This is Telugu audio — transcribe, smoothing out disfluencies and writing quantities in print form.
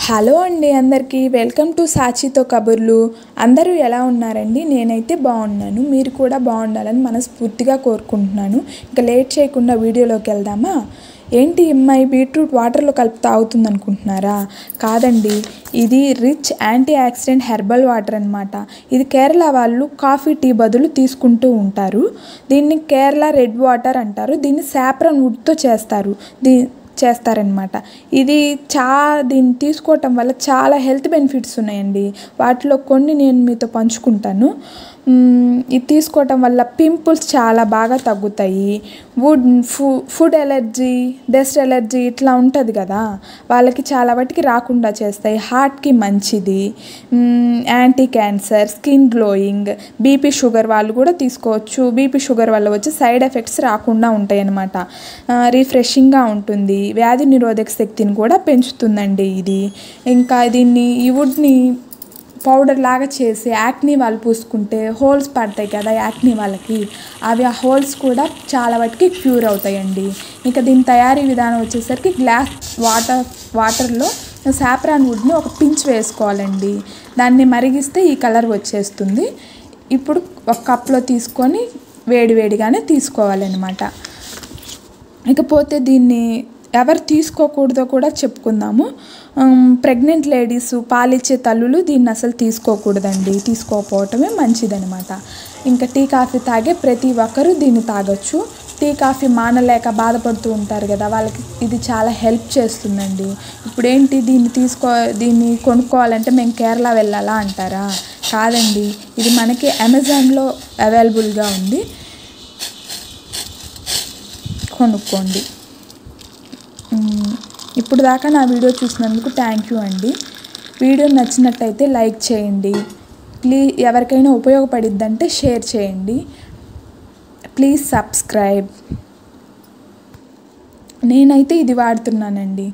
హలో అండి అందరికీ వెల్కమ్ టు సాచితో కబుర్లు. అందరూ ఎలా ఉన్నారండి? నేనైతే బాగున్నాను. మీరు కూడా బాగుండాలని మనస్ఫూర్తిగా కోరుకుంటున్నాను. ఇంకా లేట్ చేయకుండా వీడియోలోకి వెళ్దామా? ఏంటి అమ్మాయి బీట్రూట్ వాటర్లో కలిపి తాగుతుంది అనుకుంటున్నారా? కాదండి, ఇది rich anti oxidant herbal water అనమాట. ఇది కేరళ వాళ్ళు కాఫీ టీ బదులు తీసుకుంటూ ఉంటారు. దీన్ని కేరళ రెడ్ వాటర్ అంటారు. దీన్ని సాఫ్రాన్ వుడ్తో చేస్తారనమాట. దీన్ని తీసుకోవటం వల్ల చాలా హెల్త్ బెనిఫిట్స్ ఉన్నాయండి. వాటిలో కొన్ని నేను మీతో పంచుకుంటాను. ఇది తీసుకోవటం వల్ల పింపుల్స్ చాలా బాగా తగ్గుతాయి. ఫుడ్ ఎలర్జీ, డస్ట్ ఎలర్జీ ఇట్లా ఉంటుంది కదా, వాళ్ళకి చాలా వాటికి రాకుండా చేస్తాయి. హార్ట్కి మంచిది, anti cancer, skin glowing, BP sugar వాళ్ళు కూడా తీసుకోవచ్చు. బీపీ షుగర్ వల్ల వచ్చే సైడ్ ఎఫెక్ట్స్ రాకుండా ఉంటాయి అన్నమాట. రిఫ్రెషింగ్గా ఉంటుంది, వ్యాధి నిరోధక శక్తిని కూడా పెంచుతుందండి ఇది. ఇంకా ఈ వుడ్ని పౌడర్ లాగా చేసి యాక్నీ వాళ్ళు పూసుకుంటే హోల్స్ పడతాయి కదా యాక్నీ వాళ్ళకి, ఆ హోల్స్ కూడా చాలా వాటికి క్యూర్ అవుతాయండి. ఇంకా దీని తయారీ విధానం వచ్చేసరికి గ్లాస్ వాటర్లో సాఫ్రాన్ వుడ్ని ఒక పించ్ వేసుకోవాలండి. దాన్ని మరిగిస్తే ఈ కలర్ వచ్చేస్తుంది. ఇప్పుడు ఒక కప్లో తీసుకొని వేడివేడిగానే తీసుకోవాలన్నమాట. ఇకపోతే దీన్ని ఎవరు తీసుకోకూడదో కూడా చెప్పుకుందాము. ప్రెగ్నెంట్ లేడీస్, పాలిచ్చే తల్లులు దీన్ని అసలు తీసుకోకూడదండి. తీసుకోకపోవటమే మంచిదనమాట. ఇంకా టీ కాఫీ తాగే ప్రతి ఒక్కరూ దీన్ని తాగొచ్చు. టీ కాఫీ మానలేక బాధపడుతూ ఉంటారు కదా, వాళ్ళకి ఇది చాలా హెల్ప్ చేస్తుందండి. ఇప్పుడేంటి దీన్ని కొనుక్కోవాలంటే మేము కేరళ వెళ్ళాలా అంటారా? కాదండి, ఇది మనకి అమెజాన్లో అవైలబుల్గా ఉంది, కొనుక్కోండి. ఇప్పుడు దాకా నా వీడియో చూసినందుకు థ్యాంక్ యూ అండి. వీడియో నచ్చినట్టయితే లైక్ చేయండి. ఎవరికైనా ఉపయోగపడిద్దంటే షేర్ చేయండి. Please subscribe. నేనైతే ఇది వాడుతున్నానండి.